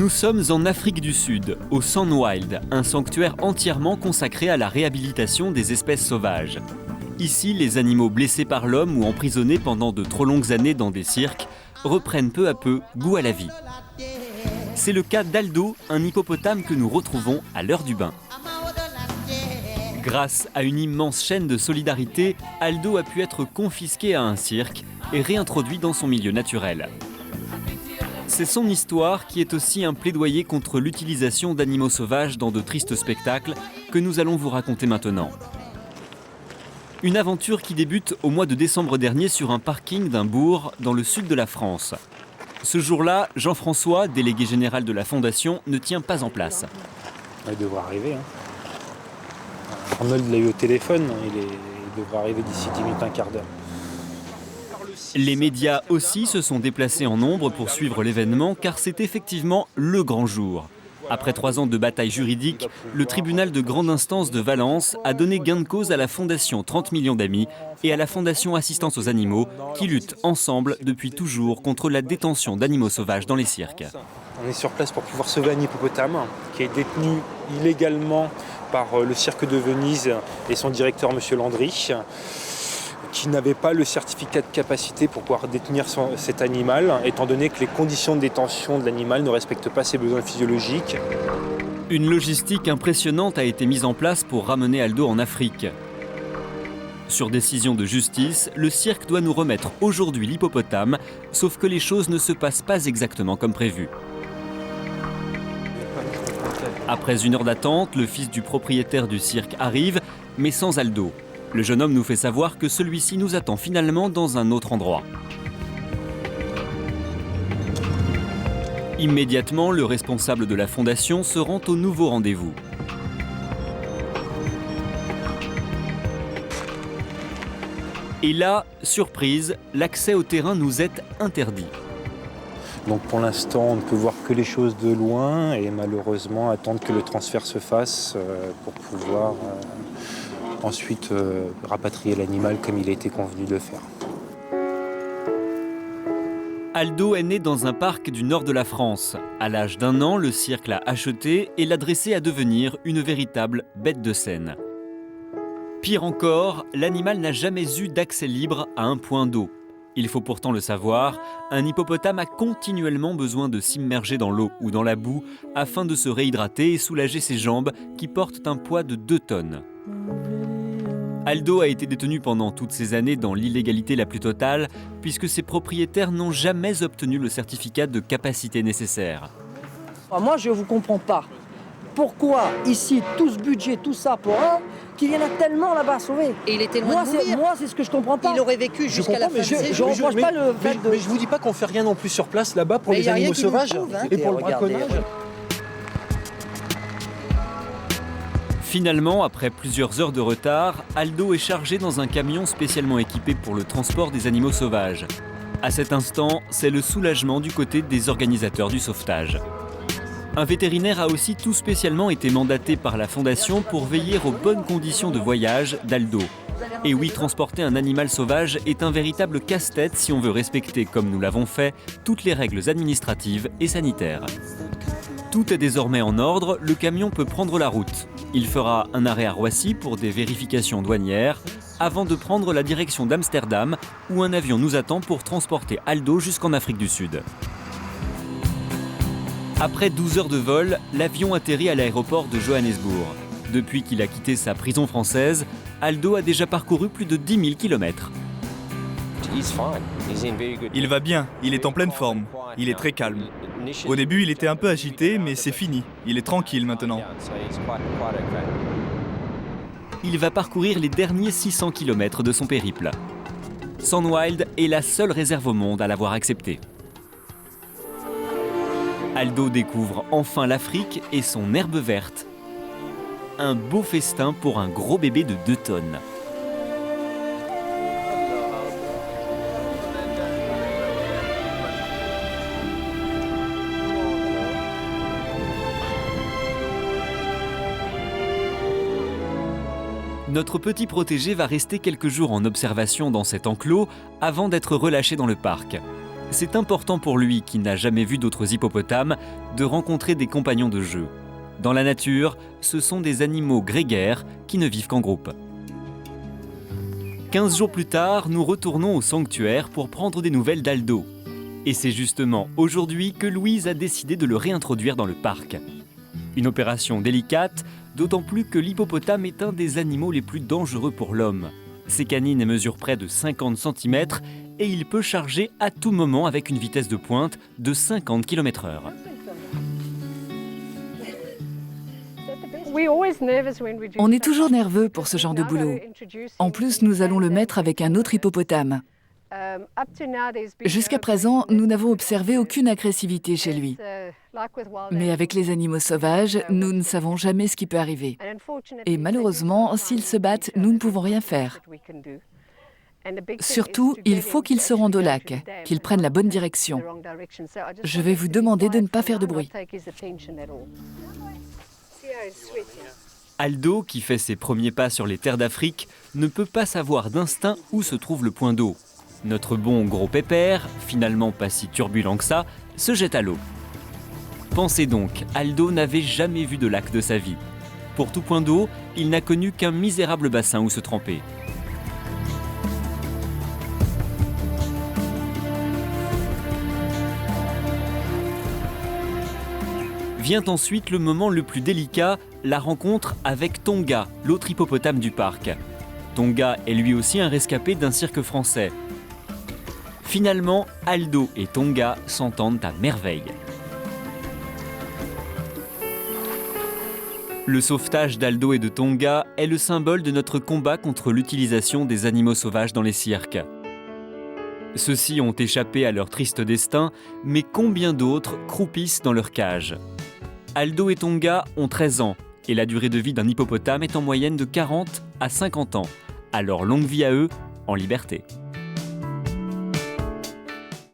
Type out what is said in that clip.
Nous sommes en Afrique du Sud, au Sanwild, un sanctuaire entièrement consacré à la réhabilitation des espèces sauvages. Ici, les animaux blessés par l'homme ou emprisonnés pendant de trop longues années dans des cirques reprennent peu à peu goût à la vie. C'est le cas d'Aldo, un hippopotame que nous retrouvons à l'heure du bain. Grâce à une immense chaîne de solidarité, Aldo a pu être confisqué à un cirque et réintroduit dans son milieu naturel. C'est son histoire qui est aussi un plaidoyer contre l'utilisation d'animaux sauvages dans de tristes spectacles que nous allons vous raconter maintenant. Une aventure qui débute au mois de décembre dernier sur un parking d'un bourg dans le sud de la France. Ce jour-là, Jean-François, délégué général de la Fondation, ne tient pas en place. Il devrait arriver. Arnold l'a eu au téléphone, il devrait arriver d'ici 10 minutes, un quart d'heure. Les médias aussi se sont déplacés en nombre pour suivre l'événement car c'est effectivement le grand jour. Après 3 ans de bataille juridique, le tribunal de grande instance de Valence a donné gain de cause à la Fondation 30 millions d'amis et à la Fondation Assistance aux animaux qui luttent ensemble depuis toujours contre la détention d'animaux sauvages dans les cirques. On est sur place pour pouvoir sauver un hippopotame qui est détenu illégalement par le cirque de Venise et son directeur, M. Landry, qui n'avait pas le certificat de capacité pour pouvoir détenir cet animal, étant donné que les conditions de détention de l'animal ne respectent pas ses besoins physiologiques. Une logistique impressionnante a été mise en place pour ramener Aldo en Afrique. Sur décision de justice, le cirque doit nous remettre aujourd'hui l'hippopotame, sauf que les choses ne se passent pas exactement comme prévu. Après 1 heure d'attente, le fils du propriétaire du cirque arrive, mais sans Aldo. Le jeune homme nous fait savoir que celui-ci nous attend finalement dans un autre endroit. Immédiatement, le responsable de la fondation se rend au nouveau rendez-vous. Et là, surprise, l'accès au terrain nous est interdit. Donc pour l'instant, on ne peut voir que les choses de loin et malheureusement attendre que le transfert se fasse pour pouvoir ensuite rapatrier l'animal comme il a été convenu de le faire. Aldo est né dans un parc du nord de la France. À l'âge d'1 an, le cirque l'a acheté et l'a dressé à devenir une véritable bête de scène. Pire encore, l'animal n'a jamais eu d'accès libre à un point d'eau. Il faut pourtant le savoir, un hippopotame a continuellement besoin de s'immerger dans l'eau ou dans la boue afin de se réhydrater et soulager ses jambes qui portent un poids de 2 tonnes. Aldo a été détenu pendant toutes ces années dans l'illégalité la plus totale puisque ses propriétaires n'ont jamais obtenu le certificat de capacité nécessaire. Moi, je ne vous comprends pas. Pourquoi ici, tout ce budget, tout ça pour un, qu'il y en a tellement là-bas à sauver. Et il était loin de mourir. Moi, c'est ce que je comprends pas. Il aurait vécu jusqu'à la fin de ses jours. Je ne pas le fait de... Mais je vous dis pas qu'on fait rien non plus sur place là-bas pour les animaux sauvages et pour le braconnage. Finalement, après plusieurs heures de retard, Aldo est chargé dans un camion spécialement équipé pour le transport des animaux sauvages. À cet instant, c'est le soulagement du côté des organisateurs du sauvetage. Un vétérinaire a aussi tout spécialement été mandaté par la Fondation pour veiller aux bonnes conditions de voyage d'Aldo. Et oui, transporter un animal sauvage est un véritable casse-tête si on veut respecter, comme nous l'avons fait, toutes les règles administratives et sanitaires. Tout est désormais en ordre, le camion peut prendre la route. Il fera un arrêt à Roissy pour des vérifications douanières, avant de prendre la direction d'Amsterdam, où un avion nous attend pour transporter Aldo jusqu'en Afrique du Sud. Après 12 heures de vol, l'avion atterrit à l'aéroport de Johannesburg. Depuis qu'il a quitté sa prison française, Aldo a déjà parcouru plus de 10 000 km. Il va bien, il est en pleine forme, il est très calme. Au début, il était un peu agité, mais c'est fini. Il est tranquille maintenant. Il va parcourir les derniers 600 km de son périple. Sanwild est la seule réserve au monde à l'avoir accepté. Aldo découvre enfin l'Afrique et son herbe verte. Un beau festin pour un gros bébé de 2 tonnes. Notre petit protégé va rester quelques jours en observation dans cet enclos avant d'être relâché dans le parc. C'est important pour lui, qui n'a jamais vu d'autres hippopotames, de rencontrer des compagnons de jeu. Dans la nature, ce sont des animaux grégaires qui ne vivent qu'en groupe. 15 jours plus tard, nous retournons au sanctuaire pour prendre des nouvelles d'Aldo. Et c'est justement aujourd'hui que Louise a décidé de le réintroduire dans le parc. Une opération délicate, d'autant plus que l'hippopotame est un des animaux les plus dangereux pour l'homme. Ses canines mesurent près de 50 cm et il peut charger à tout moment avec une vitesse de pointe de 50 km/h. On est toujours nerveux pour ce genre de boulot. En plus, nous allons le mettre avec un autre hippopotame. Jusqu'à présent, nous n'avons observé aucune agressivité chez lui. Mais avec les animaux sauvages, nous ne savons jamais ce qui peut arriver. Et malheureusement, s'ils se battent, nous ne pouvons rien faire. Surtout, il faut qu'ils se rendent au lac, qu'ils prennent la bonne direction. Je vais vous demander de ne pas faire de bruit. Aldo, qui fait ses premiers pas sur les terres d'Afrique, ne peut pas savoir d'instinct où se trouve le point d'eau. Notre bon gros pépère, finalement pas si turbulent que ça, se jette à l'eau. Pensez donc, Aldo n'avait jamais vu de lac de sa vie. Pour tout point d'eau, il n'a connu qu'un misérable bassin où se tremper. Vient ensuite le moment le plus délicat, la rencontre avec Tonga, l'autre hippopotame du parc. Tonga est lui aussi un rescapé d'un cirque français. Finalement, Aldo et Tonga s'entendent à merveille. Le sauvetage d'Aldo et de Tonga est le symbole de notre combat contre l'utilisation des animaux sauvages dans les cirques. Ceux-ci ont échappé à leur triste destin, mais combien d'autres croupissent dans leur cage? Aldo et Tonga ont 13 ans et la durée de vie d'un hippopotame est en moyenne de 40 à 50 ans. Alors longue vie à eux, en liberté.